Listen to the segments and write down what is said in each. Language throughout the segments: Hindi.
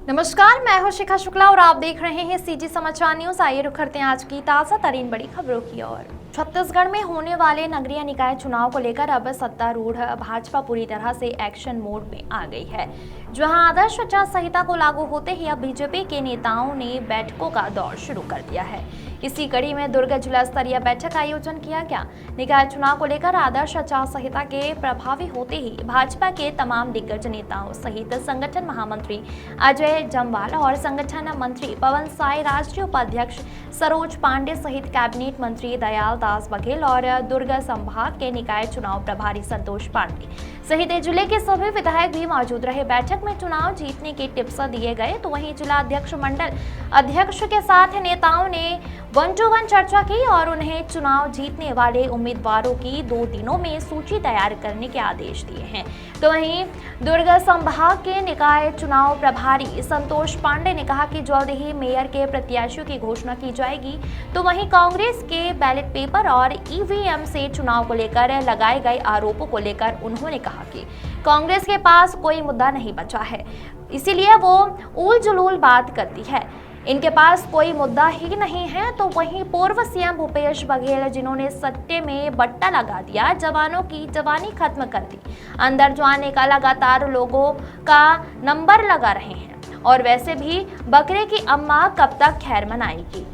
नमस्कार, मैं हूं शिखा शुक्ला और आप देख रहे हैं सीजी समाचार न्यूज। आइए रुक करते हैं आज की ताजा तरीन बड़ी खबरों की ओर। छत्तीसगढ़ में होने वाले नगरीय निकाय चुनाव को लेकर अब सत्तारूढ़ भाजपा पूरी तरह से एक्शन मोड में आ गई है। जहां आदर्श आचार संहिता को लागू होते ही अब बीजेपी के नेताओं ने बैठकों का दौर शुरू कर दिया है। इसी कड़ी में दुर्ग जिला स्तरीय बैठक का आयोजन किया गया। निकाय चुनाव को लेकर आदर्श आचार संहिता के प्रभावी होते ही भाजपा के तमाम दिग्गज नेताओं सहित संगठन महामंत्री अजय जम्वाल और संगठन मंत्री पवन साय, राष्ट्रीय उपाध्यक्ष सरोज पांडे सहित कैबिनेट मंत्री दयाल दास बघेल और दुर्ग संभाग के निकाय चुनाव प्रभारी संतोष पांडे सहित जिले के सभी विधायक भी मौजूद रहे। बैठक में चुनाव जीतने के टिप्स दिए गए, तो वहीं जिला अध्यक्ष मंडल अध्यक्ष के साथ नेताओं ने 1-to-1 चर्चा की और उन्हें चुनाव जीतने वाले उम्मीदवारों की 2 दिनों में सूची तैयार करने के आदेश दिए हैं। तो वहीं दुर्ग संभाग के निकाय चुनाव प्रभारी संतोष पांडे ने कहा कि जल्द ही मेयर के प्रत्याशियों की घोषणा की जाएगी। तो वहीं कांग्रेस के बैलेट पेपर और ईवीएम से चुनाव को लेकर लगाए गए आरोपों को लेकर उन्होंने कहा कि कांग्रेस के पास कोई मुद्दा नहीं बचा है, इसीलिए वो उल जुलूल बात करती है। इनके पास कोई मुद्दा ही नहीं है। तो वहीं पूर्व सीएम भूपेश बघेल, जिन्होंने सट्टे में बट्टा लगा दिया, जवानों की जवानी खत्म कर दी, अंदर जाने का लगातार लोगों का नंबर लगा रहे हैं और वैसे भी बकरे की अम्मा कब तक खैर मनाएगी।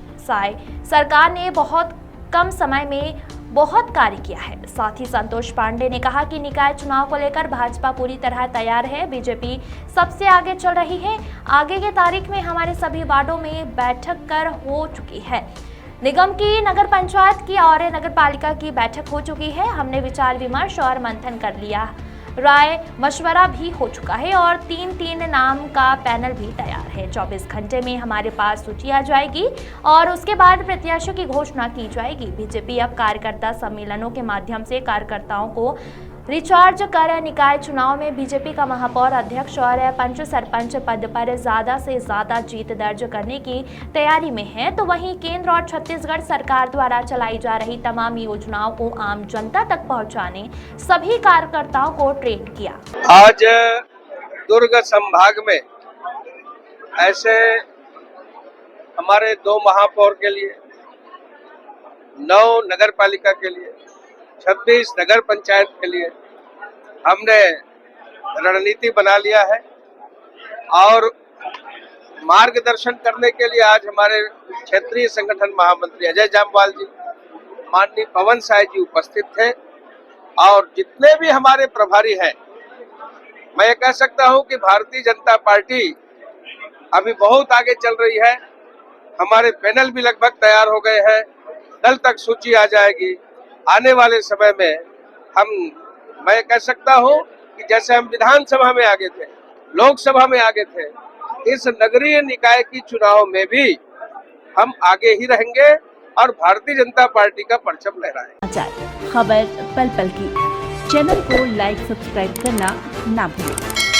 सरकार ने बहुत कम समय में बहुत कार्य किया है। साथ ही संतोष पांडे ने कहा कि निकाय चुनाव को लेकर भाजपा पूरी तरह तैयार है। बीजेपी सबसे आगे चल रही है। आगे की तारीख में हमारे सभी वार्डों में बैठक कर हो चुकी है। निगम की, नगर पंचायत की और नगर पालिका की बैठक हो चुकी है। हमने विचार विमर्श और मंथन कर लिया, राय मशवरा भी हो चुका है और 3 नाम का पैनल भी तैयार है। 24 घंटे में हमारे पास सूची आ जाएगी और उसके बाद प्रत्याशियों की घोषणा की जाएगी। बीजेपी अब कार्यकर्ता सम्मेलनों के माध्यम से कार्यकर्ताओं को रिचार्ज कर निकाय चुनाव में बीजेपी का महापौर, अध्यक्ष और पंच सरपंच पद पर ज्यादा से ज्यादा जीत दर्ज करने की तैयारी में है। तो वहीं केंद्र और छत्तीसगढ़ सरकार द्वारा चलाई जा रही तमाम योजनाओं को आम जनता तक पहुंचाने सभी कार्यकर्ताओं को ट्रेन किया। आज दुर्ग संभाग में ऐसे हमारे 2 महापौर के लिए, 9 नगर पालिका के लिए, 26 नगर पंचायत के लिए हमने रणनीति बना लिया है और मार्गदर्शन करने के लिए आज हमारे क्षेत्रीय संगठन महामंत्री अजय जामवाल जी, माननीय पवन साय जी उपस्थित थे और जितने भी हमारे प्रभारी हैं, मैं ये कह सकता हूं कि भारतीय जनता पार्टी अभी बहुत आगे चल रही है। हमारे पैनल भी लगभग तैयार हो गए हैं, कल तक सूची आ जाएगी। आने वाले समय में मैं कह सकता हूं कि जैसे हम विधानसभा में आगे थे, लोकसभा में आगे थे, इस नगरीय निकाय की चुनाव में भी हम आगे ही रहेंगे और भारतीय जनता पार्टी का परचम लहराएंगे। खबर पल पल की, चैनल को लाइक सब्सक्राइब करना ना भूलें।